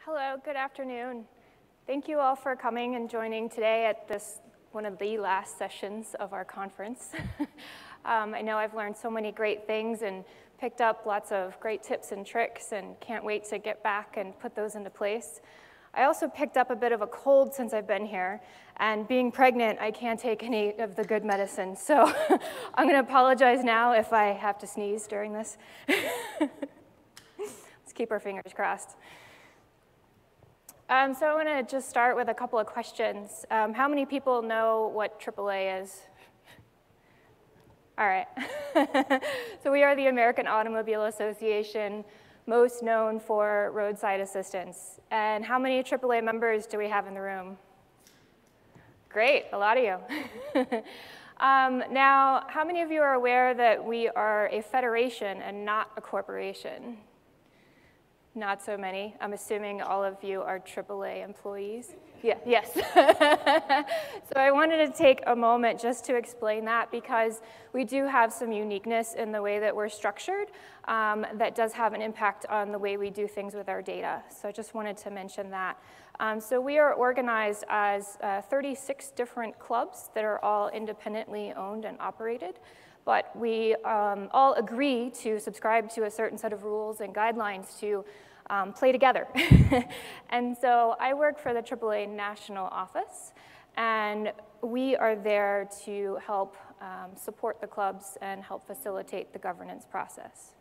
Hello, good afternoon. Thank you all for coming and joining today at this one of the last sessions of our conference. I know I've learned so many great things and picked up lots of great tips and tricks and can't wait to get back and put those into place. I also picked up a bit of a cold since I've been here, and being pregnant, I can't take any of the good medicine, so I'm going to apologize now if I have to sneeze during this. Let's keep our fingers crossed. So I want to just start with a couple of questions. How many people know what AAA is? All right. So we are the American Automobile Association, most known for roadside assistance. And how many AAA members do we have in the room? Great, a lot of you. Now, how many of you are aware that we are a federation and not a corporation? Not so many. I'm assuming all of you are AAA employees. Yeah, yes. So I wanted to take a moment just to explain that because we do have some uniqueness in the way that we're structured that does have an impact on the way we do things with our data. So I just wanted to mention that. So we are organized as 36 different clubs that are all independently owned and operated. But we all agree to subscribe to a certain set of rules and guidelines to play together. And so I work for the AAA National office, and we are there to help support the clubs and help facilitate the governance process.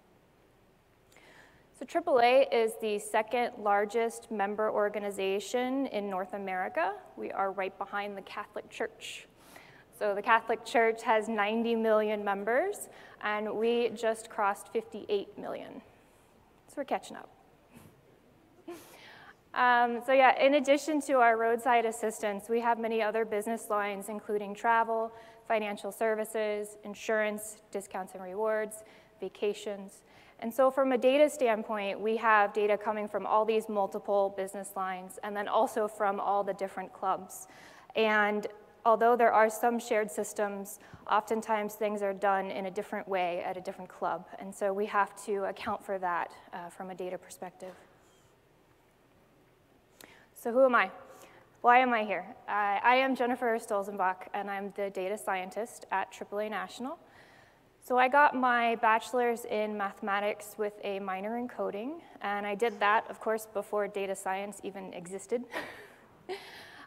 So AAA is the second largest member organization in North America. We are right behind the Catholic Church. So the Catholic Church has 90 million members, and we just crossed 58 million. So we're catching up. So yeah, in addition to our roadside assistance, we have many other business lines, including travel, financial services, insurance, discounts and rewards, vacations. And so from a data standpoint, we have data coming from all these multiple business lines, and then also from all the different clubs. And although there are some shared systems, oftentimes things are done in a different way at a different club. And so we have to account for that from a data perspective. So who am I? Why am I here? I am Jennifer Stolzenbach, and I'm the data scientist at AAA National. So I got my bachelor's in mathematics with a minor in coding, and I did that, of course, before data science even existed.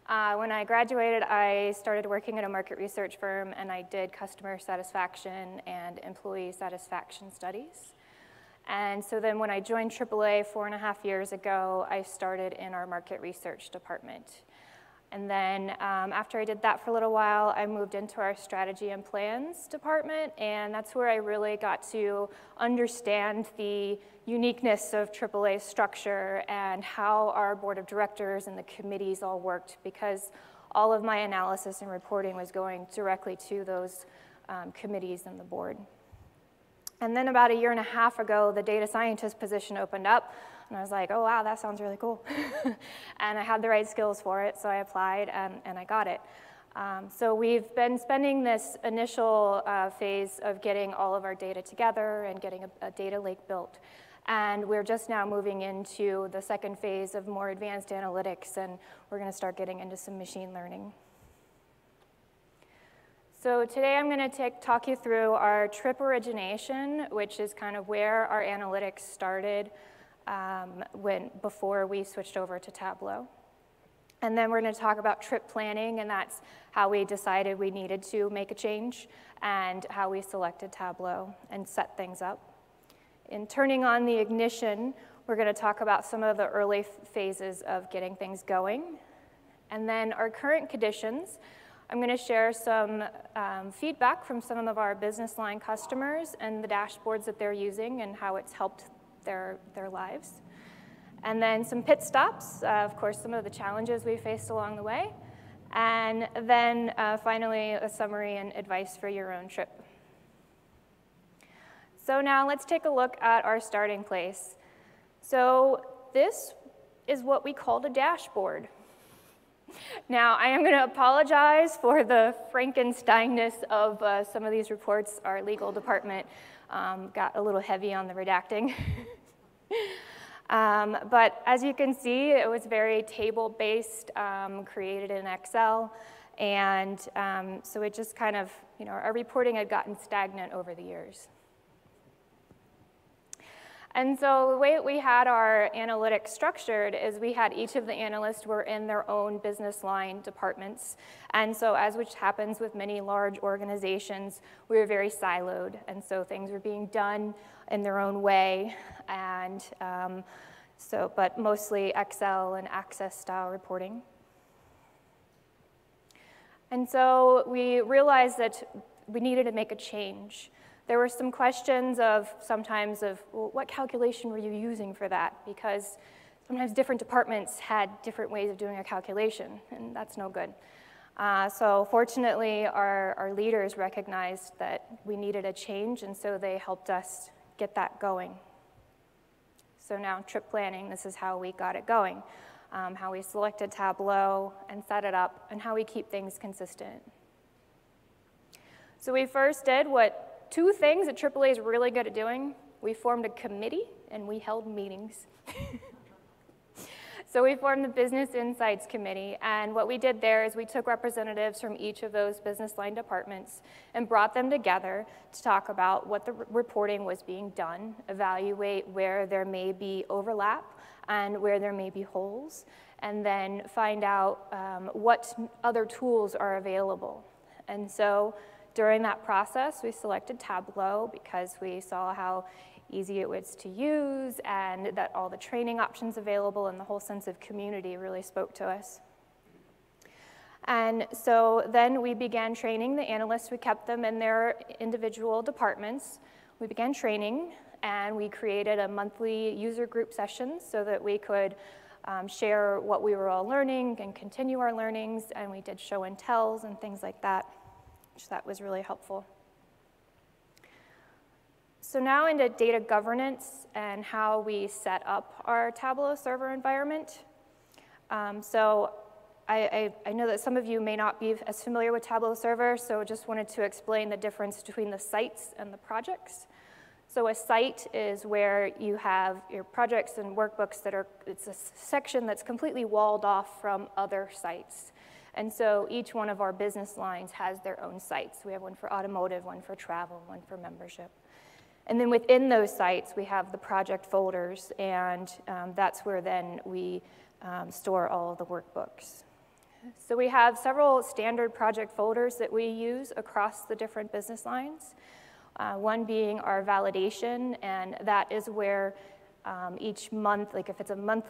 When I graduated, I started working at a market research firm, and I did customer satisfaction and employee satisfaction studies. And so then when I joined AAA 4.5 years ago, I started in our market research department. And then after I did that for a little while, I moved into our strategy and plans department, and that's where I really got to understand the uniqueness of AAA's structure and how our board of directors and the committees all worked, because all of my analysis and reporting was going directly to those committees and the board. And then about 1.5 years ago, the data scientist position opened up, and I was like, oh wow, that sounds really cool. And I had the right skills for it, so I applied and I got it. So we've been spending this initial phase of getting all of our data together and getting a data lake built. And we're just now moving into the second phase of more advanced analytics, and we're going to start getting into some machine learning. So today I'm going to talk you through our trip origination, which is kind of where our analytics started before we switched over to Tableau. And then we're going to talk about trip planning, and that's how we decided we needed to make a change and how we selected Tableau and set things up. In turning on the ignition, we're going to talk about some of the early phases of getting things going. And then our current conditions. I'm going to share some feedback from some of our business line customers and the dashboards that they're using and how it's helped their lives. And then some pit stops, of course, some of the challenges we faced along the way. And then finally, a summary and advice for your own trip. So now let's take a look at our starting place. So this is what we called a dashboard. Now, I am going to apologize for the Frankensteinness of some of these reports. Our legal department got a little heavy on the redacting. But as you can see, it was very table-based, created in Excel. And so it just kind of, our reporting had gotten stagnant over the years. And so the way we had our analytics structured is we had each of the analysts were in their own business line departments. And so as which happens with many large organizations, we were very siloed. And so things were being done in their own way. And but mostly Excel and Access style reporting. And so we realized that we needed to make a change. There were some questions sometimes of, well, what calculation were you using for that? Because sometimes different departments had different ways of doing a calculation, and that's no good. So fortunately, our leaders recognized that we needed a change, and so they helped us get that going. So now trip planning, this is how we got it going, how we selected Tableau and set it up, and how we keep things consistent. So we first did two things that AAA is really good at doing. We formed a committee, and we held meetings. So we formed the Business Insights Committee, and what we did there is we took representatives from each of those business line departments and brought them together to talk about what the reporting was being done, evaluate where there may be overlap and where there may be holes, and then find out what other tools are available. And so during that process, we selected Tableau because we saw how easy it was to use and that all the training options available and the whole sense of community really spoke to us. And so then we began training the analysts. We kept them in their individual departments. We began training, and we created a monthly user group session so that we could share what we were all learning and continue our learnings, and we did show and tells and things like that, which that was really helpful. So now into data governance and how we set up our Tableau server environment. So I know that some of you may not be as familiar with Tableau server, so just wanted to explain the difference between the sites and the projects. So a site is where you have your projects and workbooks it's a section that's completely walled off from other sites. And so each one of our business lines has their own sites. We have one for automotive, one for travel, one for membership. And then within those sites, we have the project folders, and that's where then we store all of the workbooks. So we have several standard project folders that we use across the different business lines. One being our validation, and that is where each month, like if it's a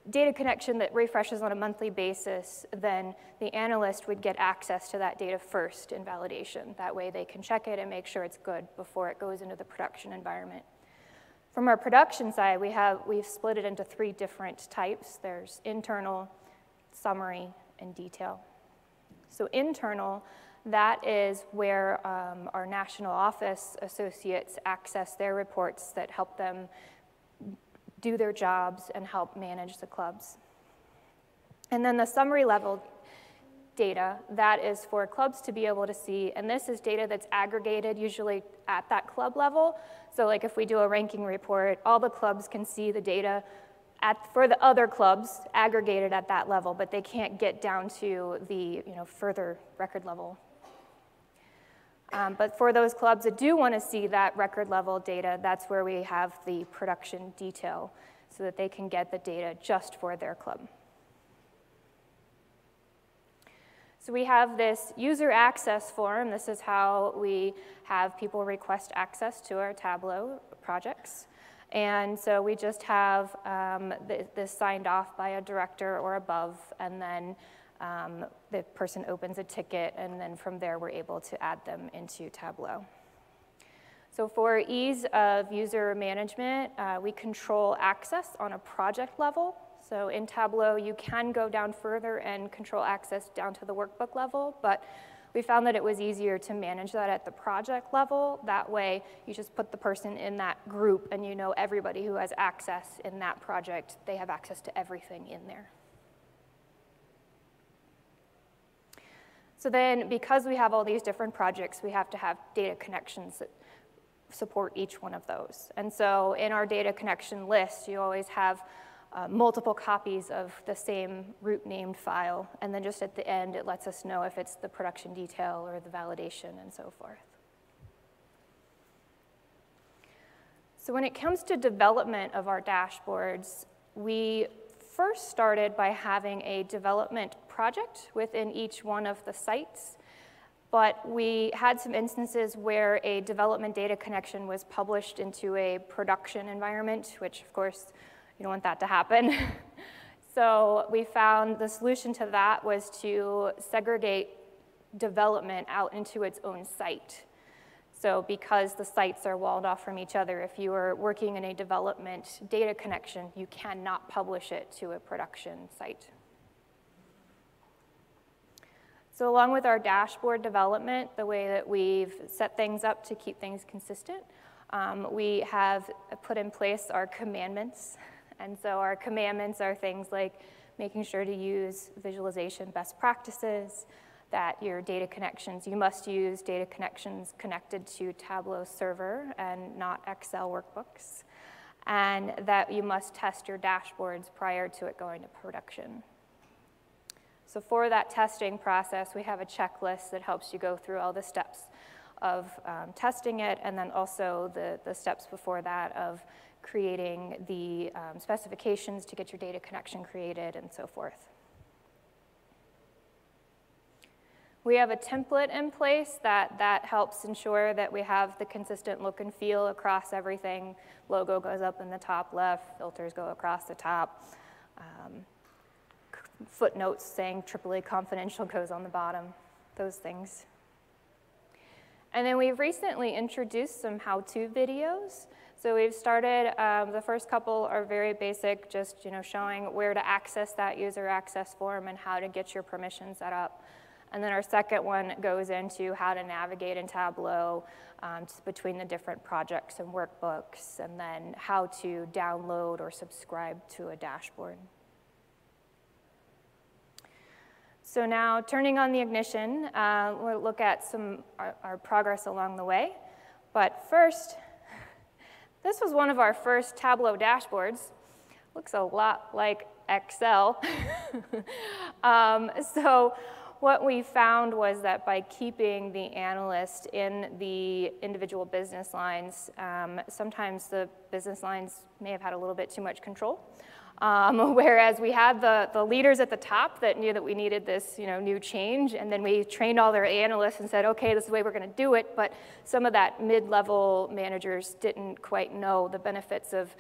data connection that refreshes on a monthly basis, then the analyst would get access to that data first in validation. That way they can check it and make sure it's good before it goes into the production environment. From our production side, we've split it into 3 different types. There's internal, summary, and detail. So internal, that is where our national office associates access their reports that help them do their jobs and help manage the clubs. And then the summary level data, that is for clubs to be able to see, and this is data that's aggregated usually at that club level. So like if we do a ranking report, all the clubs can see the data for the other clubs aggregated at that level, but they can't get down to the further record level. But for those clubs that do want to see that record level data, that's where we have the production detail so that they can get the data just for their club. So we have this user access form. This is how we have people request access to our Tableau projects. And so we just have this signed off by a director or above, and then the person opens a ticket, and then from there we're able to add them into Tableau. So for ease of user management, we control access on a project level. So in Tableau, you can go down further and control access down to the workbook level, but we found that it was easier to manage that at the project level. That way, you just put the person in that group, and you know everybody who has access in that project, they have access to everything in there. So then, because we have all these different projects, we have to have data connections support each one of those. And so in our data connection list, you always have multiple copies of the same root named file, and then just at the end, it lets us know if it's the production detail or the validation and so forth. So when it comes to development of our dashboards, we first started by having a development project within each one of the sites, but we had some instances where a development data connection was published into a production environment, which of course you don't want that to happen. So we found the solution to that was to segregate development out into its own site. So because the sites are walled off from each other, if you are working in a development data connection, you cannot publish it to a production site. So along with our dashboard development, the way that we've set things up to keep things consistent, we have put in place our commandments. And so our commandments are things like making sure to use visualization best practices, that your data connections, you must use data connections connected to Tableau server and not Excel workbooks, and that you must test your dashboards prior to it going to production. So for that testing process, we have a checklist that helps you go through all the steps of testing it, and then also the steps before that of creating the specifications to get your data connection created and so forth. We have a template in place that helps ensure that we have the consistent look and feel across everything. Logo goes up in the top left, filters go across the top. Footnotes saying AAA confidential goes on the bottom, those things. And then we've recently introduced some how-to videos. So we've started, the first couple are very basic, just showing where to access that user access form and how to get your permissions set up. And then our second one goes into how to navigate in Tableau between the different projects and workbooks, and then how to download or subscribe to a dashboard. So now, turning on the ignition, we'll look at our progress along the way. But first, this was one of our first Tableau dashboards. Looks a lot like Excel. So what we found was that by keeping the analyst in the individual business lines, sometimes the business lines may have had a little bit too much control. Whereas we had the leaders at the top that knew that we needed this new change, and then we trained all their analysts and said, okay, this is the way we're going to do it, but some of that mid-level managers didn't quite know the benefits of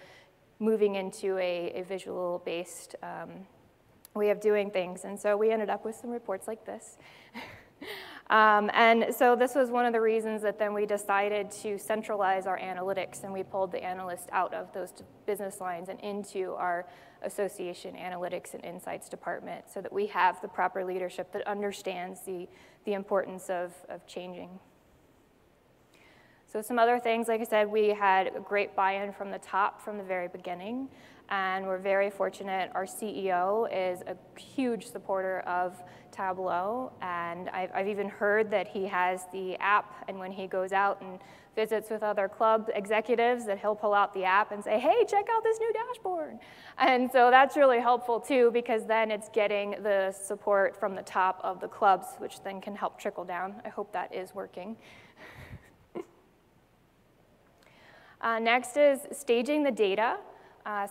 moving into a visual-based way of doing things, and so we ended up with some reports like this. And so this was one of the reasons that then we decided to centralize our analytics, and we pulled the analyst out of those business lines and into our association analytics and insights department so that we have the proper leadership that understands the importance of changing. So some other things, like I said, we had a great buy-in from the top from the very beginning, and we're very fortunate. Our CEO is a huge supporter of Tableau, and I've even heard that he has the app, and when he goes out and visits with other club executives, that he'll pull out the app and say, hey, check out this new dashboard. And so that's really helpful too, because then it's getting the support from the top of the clubs, which then can help trickle down. I hope that is working. Next is staging the data.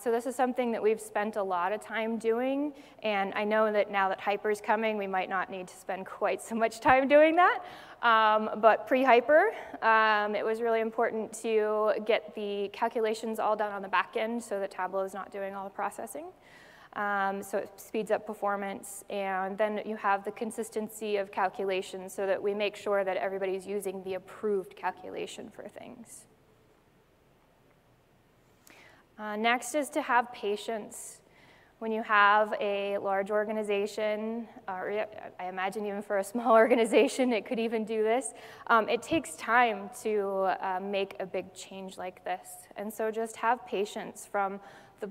So this is something that we've spent a lot of time doing, and I know that now that Hyper's coming, we might not need to spend quite so much time doing that. But pre-Hyper, it was really important to get the calculations all done on the back end so that Tableau is not doing all the processing. So it speeds up performance, and then you have the consistency of calculations so that we make sure that everybody's using the approved calculation for things. Next is to have patience. When you have a large organization, or I imagine even for a small organization, it could even do this, it takes time to make a big change like this. And so just have patience from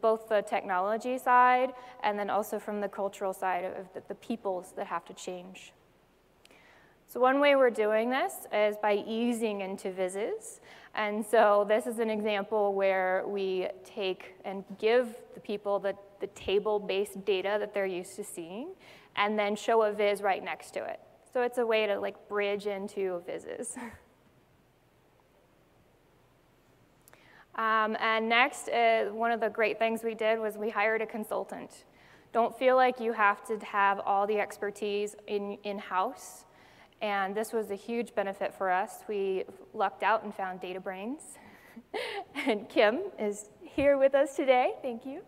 both the technology side and then also from the cultural side of the peoples that have to change. So one way we're doing this is by easing into vizzes. And so this is an example where we take and give the people the table-based data that they're used to seeing, and then show a viz right next to it. So it's a way to like bridge into vizzes. And next, one of the great things we did was we hired a consultant. Don't feel like you have to have all the expertise in-house. And this was a huge benefit for us. We lucked out and found DataBrains. And Kim is here with us today. Thank you.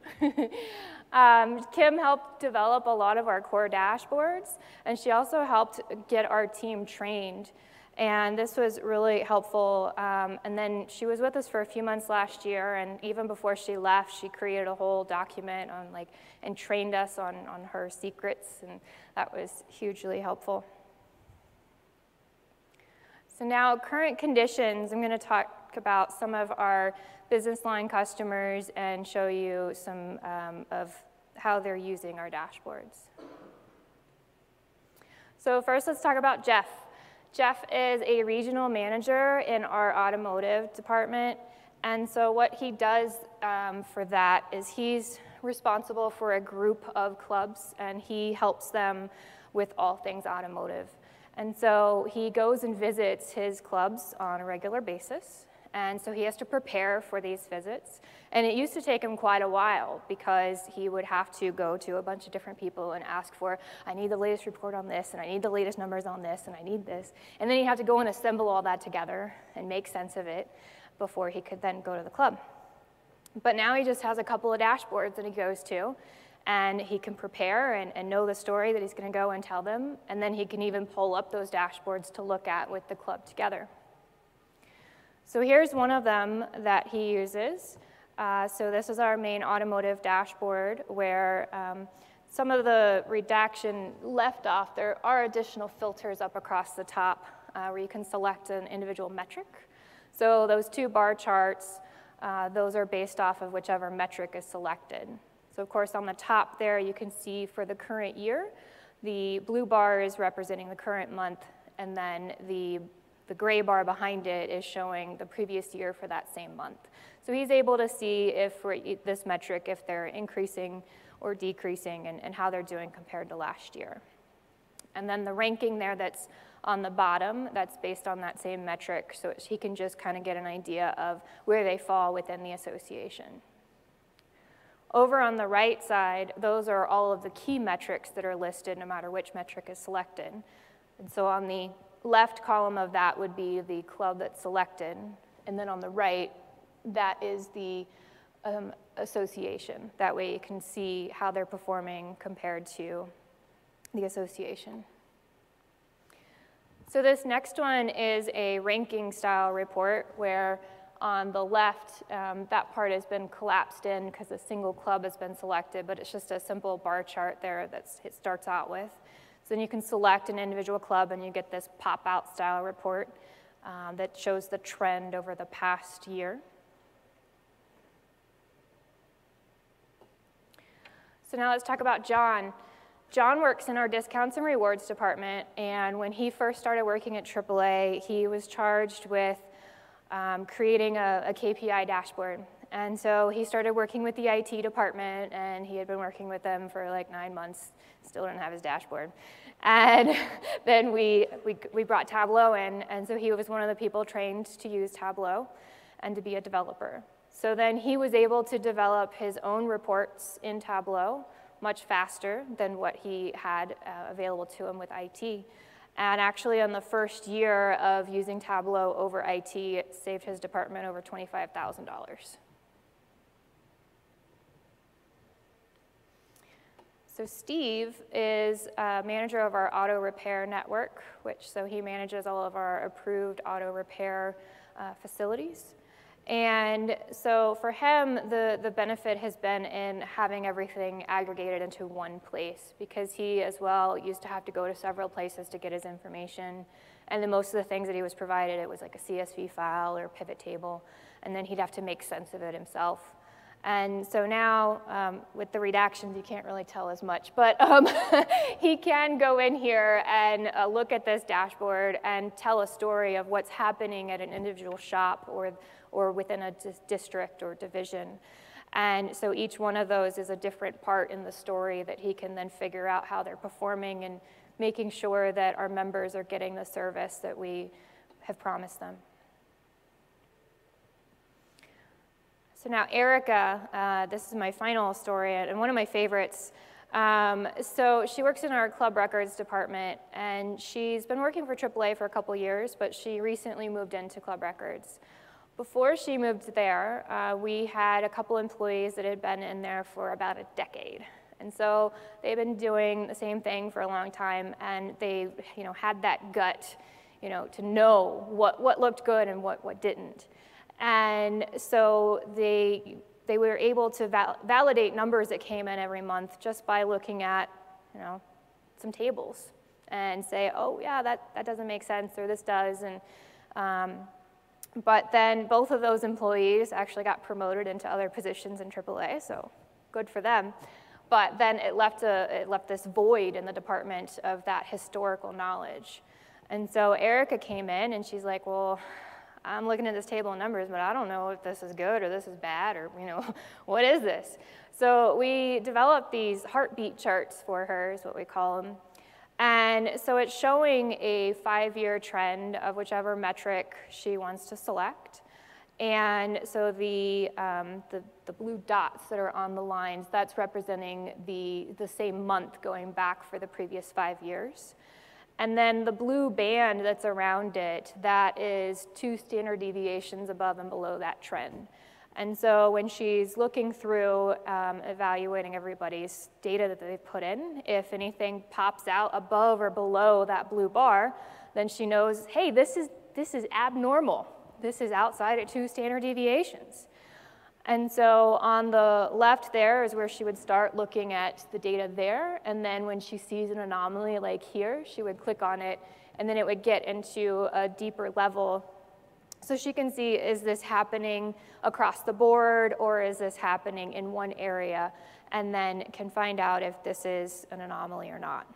Kim helped develop a lot of our core dashboards, and she also helped get our team trained. And this was really helpful. And then she was with us for a few months last year, and even before she left, she created a whole document on and trained us on her secrets, and that was hugely helpful. So now, current conditions, I'm going to talk about some of our business line customers and show you some of how they're using our dashboards. So first, let's talk about Jeff. Jeff is a regional manager in our automotive department, and so what he does for that is he's responsible for a group of clubs, and he helps them with all things automotive. And so he goes and visits his clubs on a regular basis, and so he has to prepare for these visits. And it used to take him quite a while because he would have to go to a bunch of different people and ask for, I need the latest report on this, and I need the latest numbers on this, and I need this. And then he'd have to go and assemble all that together and make sense of it before he could then go to the club. But now he just has a couple of dashboards that he goes to, and he can prepare and know the story that he's going to go and tell them, and then he can even pull up those dashboards to look at with the club together. So here's one of them that he uses. So this is our main automotive dashboard where some of the redaction left off. There are additional filters up across the top where you can select an individual metric. So those two bar charts, those are based off of whichever metric is selected. So of course on the top there you can see for the current year, the blue bar is representing the current month, and then the gray bar behind it is showing the previous year for that same month. So he's able to see if for this metric, if they're increasing or decreasing and how they're doing compared to last year. And then the ranking there that's on the bottom, that's based on that same metric, so he can just kind of get an idea of where they fall within the association. Over on the right side, those are all of the key metrics that are listed no matter which metric is selected. And so on the left column of that would be the club that's selected, and then on the right, that is the association. That way you can see how they're performing compared to the association. So this next one is a ranking style report where on the left, that part has been collapsed in because a single club has been selected, but it's just a simple bar chart there that it starts out with. So then you can select an individual club and you get this pop-out style report that shows the trend over the past year. So now let's talk about John. John works in our discounts and rewards department, and when he first started working at AAA, he was charged with creating a KPI dashboard. And so he started working with the IT department, and he had been working with them for like 9 months, still didn't have his dashboard. And then we brought Tableau in, and so he was one of the people trained to use Tableau and to be a developer. So then he was able to develop his own reports in Tableau much faster than what he had available to him with IT. And actually, on the first year of using Tableau over IT, it saved his department over $25,000. So Steve is a manager of our auto repair network, so he manages all of our approved auto repair facilities. And so for him, the benefit has been in having everything aggregated into one place, because he as well used to have to go to several places to get his information. And then most of the things that he was provided, it was like a CSV file or a pivot table, and then he'd have to make sense of it himself. And so now, with the redactions, you can't really tell as much, but he can go in here and look at this dashboard and tell a story of what's happening at an individual shop or within a district or division. And so each one of those is a different part in the story that he can then figure out how they're performing and making sure that our members are getting the service that we have promised them. So now Erica, this is my final story and one of my favorites. So she works in our club records department, and she's been working for AAA for a couple years, but she recently moved into club records. Before she moved there, we had a couple employees that had been in there for about a decade. And so they've been doing the same thing for a long time, and they had that gut to know what looked good and what didn't. And so they were able to validate numbers that came in every month just by looking at some tables and say, oh yeah, that doesn't make sense, or this does. And but then both of those employees actually got promoted into other positions in AAA, so good for them. But then it left this void in the department of that historical knowledge. And so Erica came in and she's like, well, I'm looking at this table of numbers, but I don't know if this is good or this is bad, or what is this? So we developed these heartbeat charts for her, is what we call them. And so it's showing a 5-year trend of whichever metric she wants to select. And so the blue dots that are on the lines, that's representing the same month going back for the previous 5 years. And then the blue band that's around it, that is 2 standard deviations above and below that trend. And so when she's looking through evaluating everybody's data that they've put in, if anything pops out above or below that blue bar, then she knows, hey, this is abnormal. This is outside at 2 standard deviations. And so on the left there is where she would start looking at the data there, and then when she sees an anomaly like here, she would click on it, and then it would get into a deeper level. So she can see, is this happening across the board, or is this happening in one area, and then can find out if this is an anomaly or not.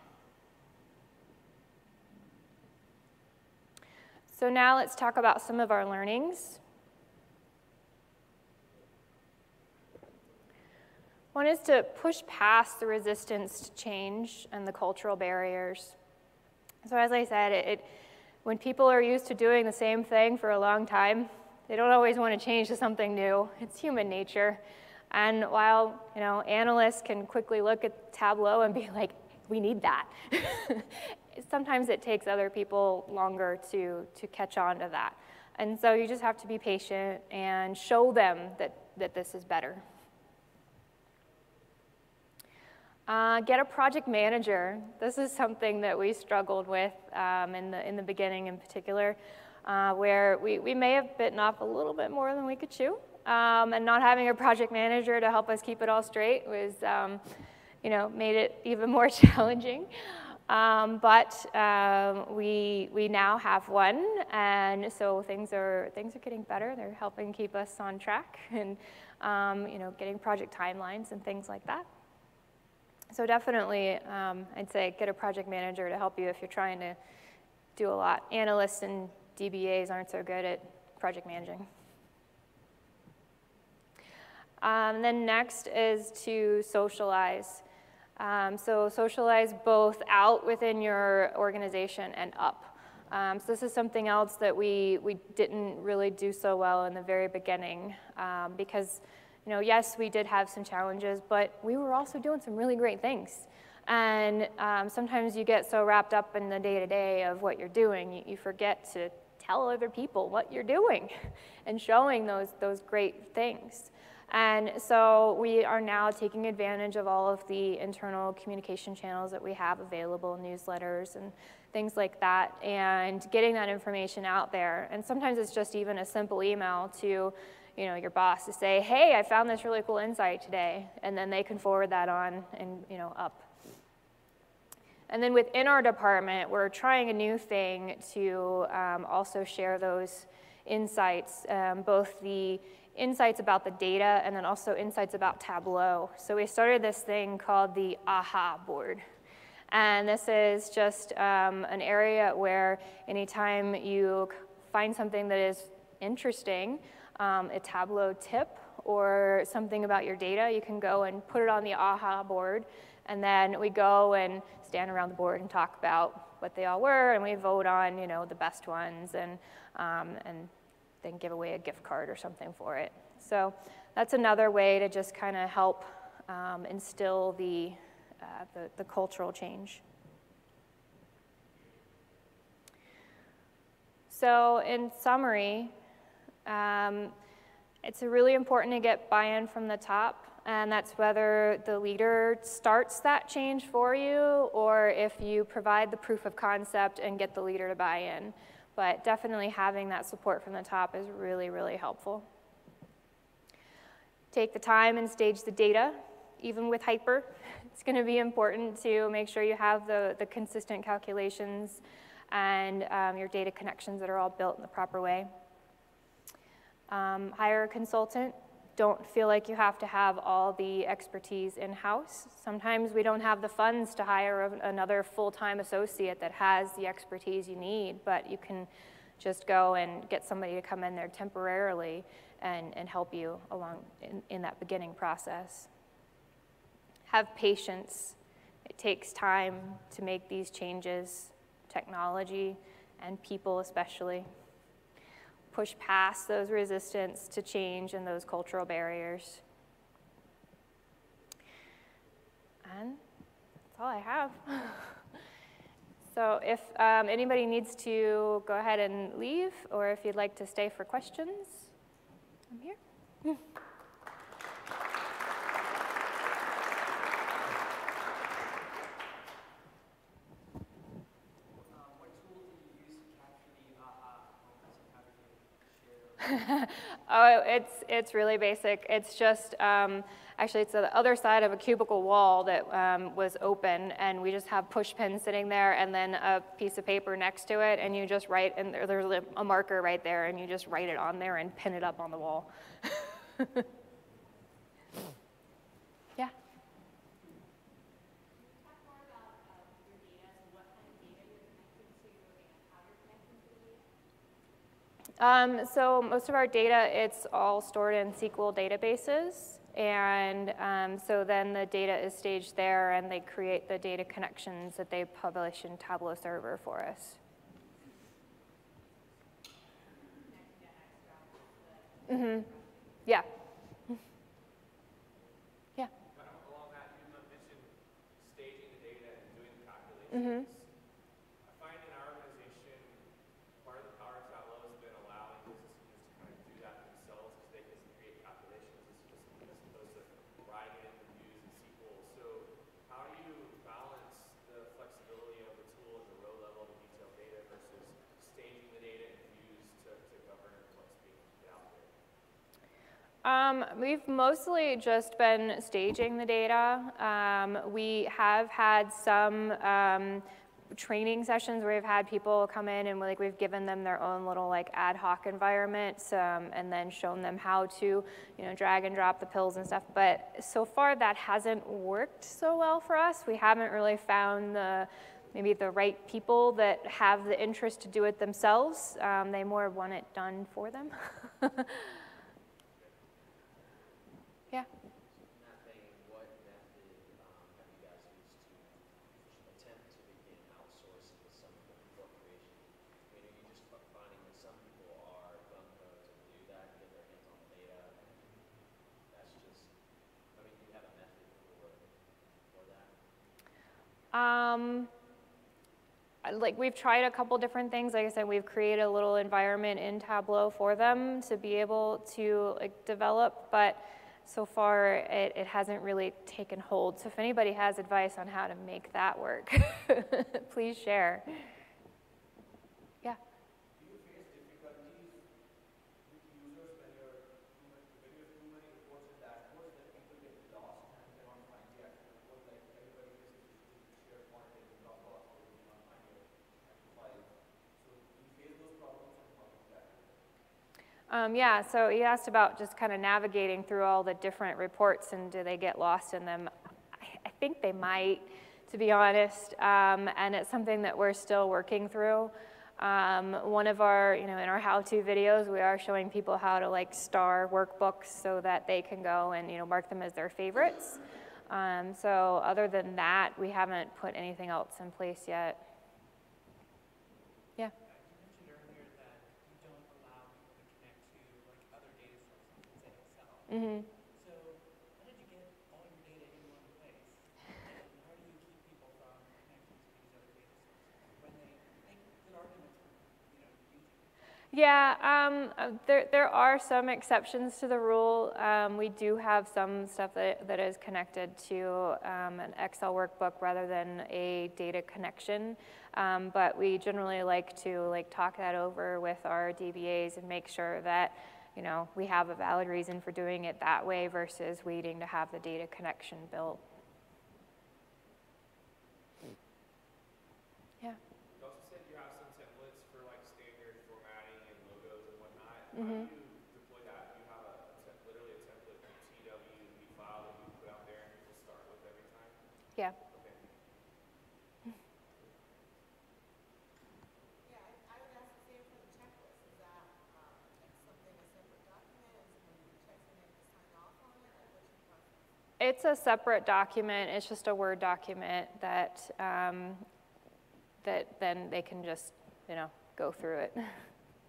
So now let's talk about some of our learnings. One is to push past the resistance to change and the cultural barriers. So as I said, when people are used to doing the same thing for a long time, they don't always want to change to something new. It's human nature. And while analysts can quickly look at Tableau and be like, we need that, sometimes it takes other people longer to catch on to that. And so you just have to be patient and show them that this is better. Get a project manager. This is something that we struggled with in the beginning in particular, where we may have bitten off a little bit more than we could chew. And not having a project manager to help us keep it all straight was, made it even more challenging. But we now have one, and so things are getting better. They're helping keep us on track, and getting project timelines and things like that. So definitely, I'd say get a project manager to help you if you're trying to do a lot. Analysts and DBAs aren't so good at project managing. Then next is to socialize. So socialize both out within your organization and up. So this is something else that we didn't really do so well in the very beginning because yes, we did have some challenges, but we were also doing some really great things. And sometimes you get so wrapped up in the day-to-day of what you're doing, you forget to tell other people what you're doing and showing those great things. And so we are now taking advantage of all of the internal communication channels that we have available, newsletters and things like that, and getting that information out there. And sometimes it's just even a simple email to your boss to say, hey, I found this really cool insight today, and then they can forward that on and up. And then within our department, we're trying a new thing to also share those insights, both the insights about the data and then also insights about Tableau. So we started this thing called the AHA board. And this is just an area where anytime you find something that is interesting, a Tableau tip or something about your data, you can go and put it on the AHA board. And then we go and stand around the board and talk about what they all were, and we vote on, you know, the best ones, and then give away a gift card or something for it. So that's another way to just kind of help instill the cultural change. So in summary, it's really important to get buy-in from the top, and that's whether the leader starts that change for you or if you provide the proof of concept and get the leader to buy in. But definitely having that support from the top is really, really helpful. Take the time and stage the data, even with hyper. It's going to be important to make sure you have the consistent calculations and your data connections that are all built in the proper way. Hire a consultant. Don't feel like you have to have all the expertise in-house. Sometimes we don't have the funds to hire another full-time associate that has the expertise you need, but you can just go and get somebody to come in there temporarily and help you along in that beginning process. Have patience. It takes time to make these changes, technology and people especially. Push past those resistance to change and those cultural barriers. And that's all I have. So if anybody needs to go ahead and leave, or if you'd like to stay for questions, I'm here. Oh, it's really basic. It's just, actually it's the other side of a cubicle wall that was open, and we just have push pins sitting there and then a piece of paper next to it, and you just write, and there's a marker right there, and you just write it on there and pin it up on the wall. Yeah. So most of our data, it's all stored in SQL databases, and so then the data is staged there, and they create the data connections that they publish in Tableau server for us. Mm-hmm. Yeah. Yeah. Along that, you mentioned staging the data and doing the calculations. Mm-hmm. I find in our organization, part of the power of Tableau has been allowing business users to kind of do that themselves because they can create calculations as opposed to writing in reviews in SQL. So how do you balance the flexibility of the tool and the row level of detailed data versus staging the data in views to govern what's being put out there? We've mostly just been staging the data. We have had some training sessions where we've had people come in and we've given them their own little ad hoc environments and then shown them how to drag and drop the pills and stuff. But so far that hasn't worked so well for us. We haven't really found maybe the right people that have the interest to do it themselves. They more want it done for them. Yeah. In that vein, what method have you guys used to attempt to begin outsourcing some of the report creation? I mean, are you just finding that some people are gung-ho to do that and get their hands on the data? That's just, I mean, do you have a method for that? We've tried a couple different things. Like I said, we've created a little environment in Tableau for them to be able to develop, but so far it hasn't really taken hold. So if anybody has advice on how to make that work, please share. Yeah. Do you face difficulties with users when you have too many reports and dashboards that people get lost and cannot find the actual report? Like everybody faces issues with SharePoint and Dropbox where you cannot find your actual files. So do you face those problems, and how do you tackle them? Yeah, so you asked about just kind of navigating through all the different reports and do they get lost in them. I think they might, to be honest, and it's something that we're still working through. One of our, in our how-to videos, we are showing people how to like star workbooks so that they can go and mark them as their favorites. So other than that, we haven't put anything else in place yet. Yeah. You mentioned earlier that you don't allow people to connect to like other data sources, say Excel. Mm-hmm. So how did you get all your data in one place? And how do you keep people from connecting to these other data sources when they make good arguments for using it? Yeah, there are some exceptions to the rule. We do have some stuff that is connected to an Excel workbook rather than a data connection, but we generally like to talk that over with our DBAs and make sure that we have a valid reason for doing it that way versus waiting to have the data connection built. Yeah. You also said you have some templates for like standard formatting and logos and whatnot. Mm-hmm. How do you deploy that? Do you have literally a template TWB file that you put out there and people start with every time? Yeah. Okay. Yeah, I would ask the same for the checklist. Is that something, a separate document? Is when you check in and sign off on it? Like, what's your process? It's a separate document. It's just a Word document that that then they can just go through it. Is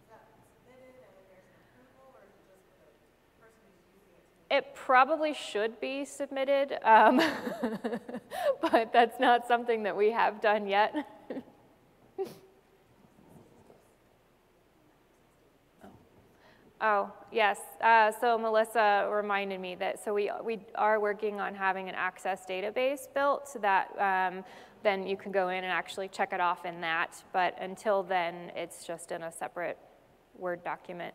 that submitted and then there's an approval, or is it just for the person who's using it to It probably should be submitted, but that's not something that we have done yet. Oh, yes. So Melissa reminded me that, so we are working on having an access database built so that then you can go in and actually check it off in that. But until then, it's just in a separate Word document.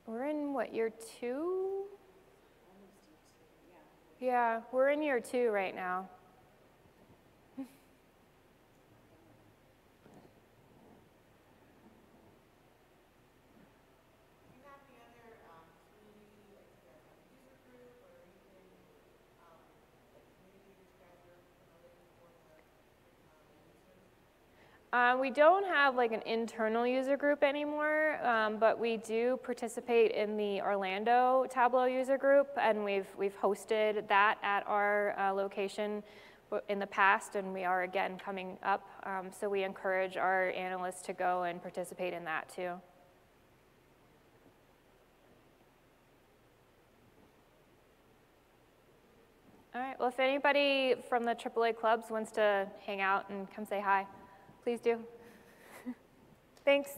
We're in, what, year 2? Yeah, we're in year 2 right now. We don't have like an internal user group anymore, but we do participate in the Orlando Tableau user group, and we've hosted that at our location in the past, and we are again coming up. So we encourage our analysts to go and participate in that too. All right, well, if anybody from the AAA clubs wants to hang out and come say hi, please do. Thanks.